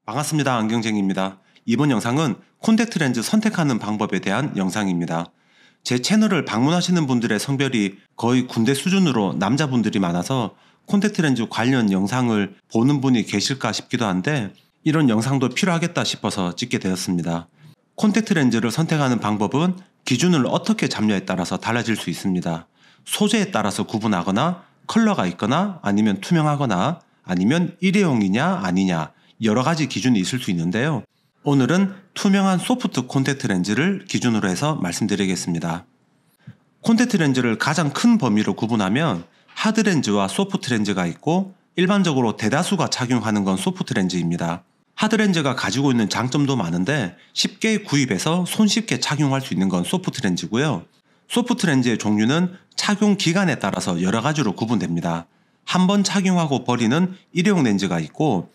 반갑습니다. 안경쟁입니다. 이번 영상은 콘택트 렌즈 선택하는 방법에 대한 영상입니다. 제 채널을 방문하시는 분들의 성별이 거의 군대 수준으로 남자분들이 많아서 콘택트 렌즈 관련 영상을 보는 분이 계실까 싶기도 한데 이런 영상도 필요하겠다 싶어서 찍게 되었습니다. 콘택트 렌즈를 선택하는 방법은 기준을 어떻게 잡냐에 따라서 달라질 수 있습니다. 소재에 따라서 구분하거나 컬러가 있거나 아니면 투명하거나 아니면 일회용이냐 아니냐 여러 가지 기준이 있을 수 있는데요. 오늘은 투명한 소프트 콘택트 렌즈를 기준으로 해서 말씀드리겠습니다. 콘택트 렌즈를 가장 큰 범위로 구분하면 하드 렌즈와 소프트 렌즈가 있고 일반적으로 대다수가 착용하는 건 소프트 렌즈입니다. 하드 렌즈가 가지고 있는 장점도 많은데 쉽게 구입해서 손쉽게 착용할 수 있는 건 소프트 렌즈고요. 소프트 렌즈의 종류는 착용 기간에 따라서 여러 가지로 구분됩니다. 한 번 착용하고 버리는 일회용 렌즈가 있고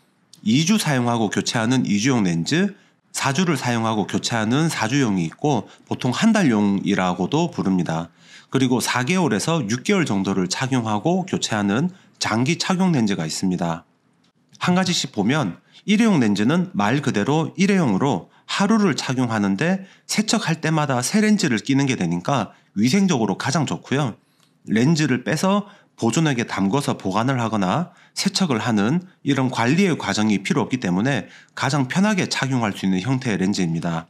2주 사용하고 교체하는 2주용 렌즈, 4주를 사용하고 교체하는 4주용이 있고 보통 한 달용이라고도 부릅니다. 그리고 4개월에서 6개월 정도를 착용하고 교체하는 장기 착용 렌즈가 있습니다. 한 가지씩 보면 일회용 렌즈는 말 그대로 일회용으로 하루를 착용하는데 세척할 때마다 새 렌즈를 끼는 게 되니까 위생적으로 가장 좋고요. 렌즈를 빼서 보존액에 담궈서 보관을 하거나 세척을 하는 이런 관리의 과정이 필요 없기 때문에 가장 편하게 착용할 수 있는 형태의 렌즈입니다.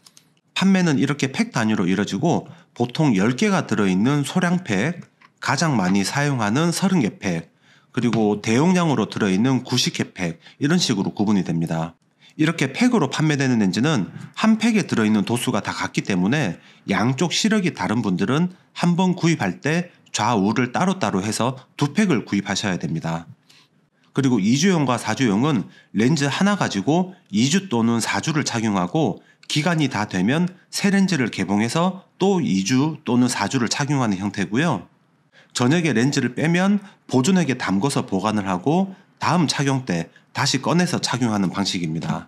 판매는 이렇게 팩 단위로 이루어지고 보통 10개가 들어있는 소량팩, 가장 많이 사용하는 30개 팩, 그리고 대용량으로 들어있는 90개 팩 이런 식으로 구분이 됩니다. 이렇게 팩으로 판매되는 렌즈는 한 팩에 들어있는 도수가 다 같기 때문에 양쪽 시력이 다른 분들은 한 번 구입할 때 좌우를 따로따로 해서 두 팩을 구입하셔야 됩니다. 그리고 2주용과 4주용은 렌즈 하나 가지고 2주 또는 4주를 착용하고 기간이 다 되면 새 렌즈를 개봉해서 또 2주 또는 4주를 착용하는 형태고요. 저녁에 렌즈를 빼면 보존액에 담궈서 보관을 하고 다음 착용 때 다시 꺼내서 착용하는 방식입니다.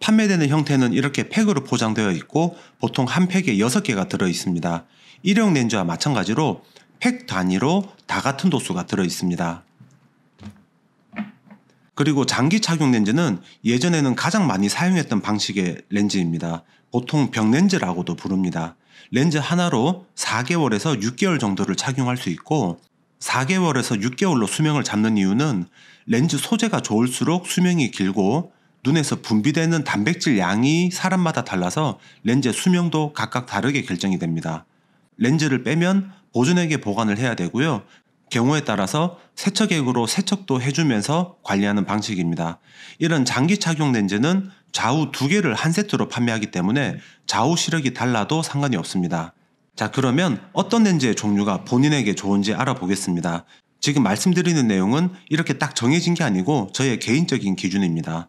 판매되는 형태는 이렇게 팩으로 포장되어 있고 보통 한 팩에 6개가 들어 있습니다. 일회용 렌즈와 마찬가지로 팩 단위로 다 같은 도수가 들어 있습니다. 그리고 장기 착용 렌즈는 예전에는 가장 많이 사용했던 방식의 렌즈입니다. 보통 병렌즈라고도 부릅니다. 렌즈 하나로 4개월에서 6개월 정도를 착용할 수 있고 4개월에서 6개월로 수명을 잡는 이유는 렌즈 소재가 좋을수록 수명이 길고 눈에서 분비되는 단백질 양이 사람마다 달라서 렌즈의 수명도 각각 다르게 결정이 됩니다. 렌즈를 빼면 보존액에 보관을 해야 되고요. 경우에 따라서 세척액으로 세척도 해주면서 관리하는 방식입니다. 이런 장기 착용 렌즈는 좌우 두 개를 한 세트로 판매하기 때문에 좌우 시력이 달라도 상관이 없습니다. 자, 그러면 어떤 렌즈의 종류가 본인에게 좋은지 알아보겠습니다. 지금 말씀드리는 내용은 이렇게 딱 정해진 게 아니고 저의 개인적인 기준입니다.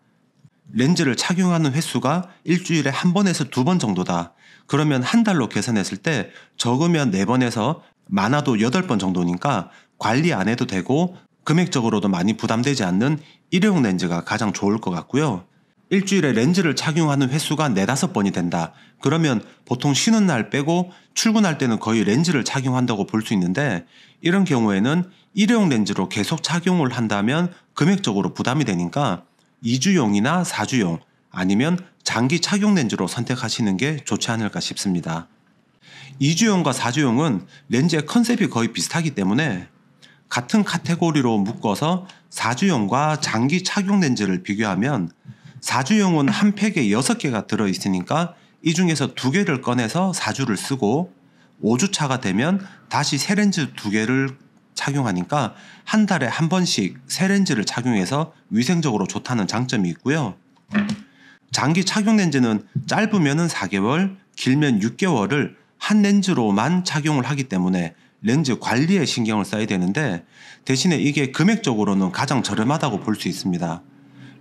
렌즈를 착용하는 횟수가 일주일에 한 번에서 2번 정도다. 그러면 한 달로 계산했을 때 적으면 4번에서 많아도 8번 정도니까 관리 안 해도 되고 금액적으로도 많이 부담되지 않는 일회용 렌즈가 가장 좋을 것 같고요. 일주일에 렌즈를 착용하는 횟수가 4-5번이 된다. 그러면 보통 쉬는 날 빼고 출근할 때는 거의 렌즈를 착용한다고 볼 수 있는데 이런 경우에는 일회용 렌즈로 계속 착용을 한다면 금액적으로 부담이 되니까 2주용이나 4주용 아니면 장기 착용 렌즈로 선택하시는 게 좋지 않을까 싶습니다. 2주용과 4주용은 렌즈의 컨셉이 거의 비슷하기 때문에 같은 카테고리로 묶어서 4주용과 장기 착용 렌즈를 비교하면 4주용은 한 팩에 6개가 들어있으니까 이 중에서 2개를 꺼내서 4주를 쓰고 5주차가 되면 다시 새 렌즈 2개를 착용하니까 한 달에 한 번씩 새 렌즈를 착용해서 위생적으로 좋다는 장점이 있고요. 장기 착용 렌즈는 짧으면 4개월, 길면 6개월을 한 렌즈로만 착용을 하기 때문에 렌즈 관리에 신경을 써야 되는데 대신에 이게 금액적으로는 가장 저렴하다고 볼 수 있습니다.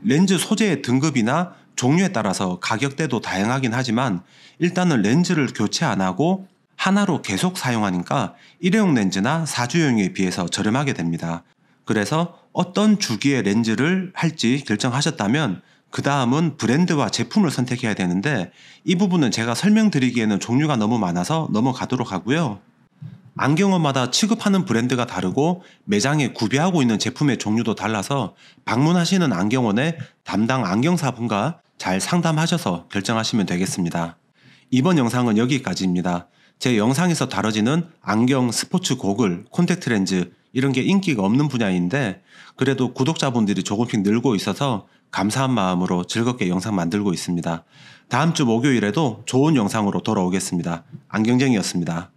렌즈 소재의 등급이나 종류에 따라서 가격대도 다양하긴 하지만 일단은 렌즈를 교체 안 하고 하나로 계속 사용하니까 일회용 렌즈나 4주용에 비해서 저렴하게 됩니다. 그래서 어떤 주기의 렌즈를 할지 결정하셨다면 그 다음은 브랜드와 제품을 선택해야 되는데 이 부분은 제가 설명드리기에는 종류가 너무 많아서 넘어가도록 하고요. 안경원마다 취급하는 브랜드가 다르고 매장에 구비하고 있는 제품의 종류도 달라서 방문하시는 안경원의 담당 안경사분과 잘 상담하셔서 결정하시면 되겠습니다. 이번 영상은 여기까지입니다. 제 영상에서 다뤄지는 안경, 스포츠 고글, 콘택트 렌즈 이런 게 인기가 없는 분야인데 그래도 구독자분들이 조금씩 늘고 있어서 감사한 마음으로 즐겁게 영상 만들고 있습니다. 다음 주 목요일에도 좋은 영상으로 돌아오겠습니다. 안경쟁이였습니다.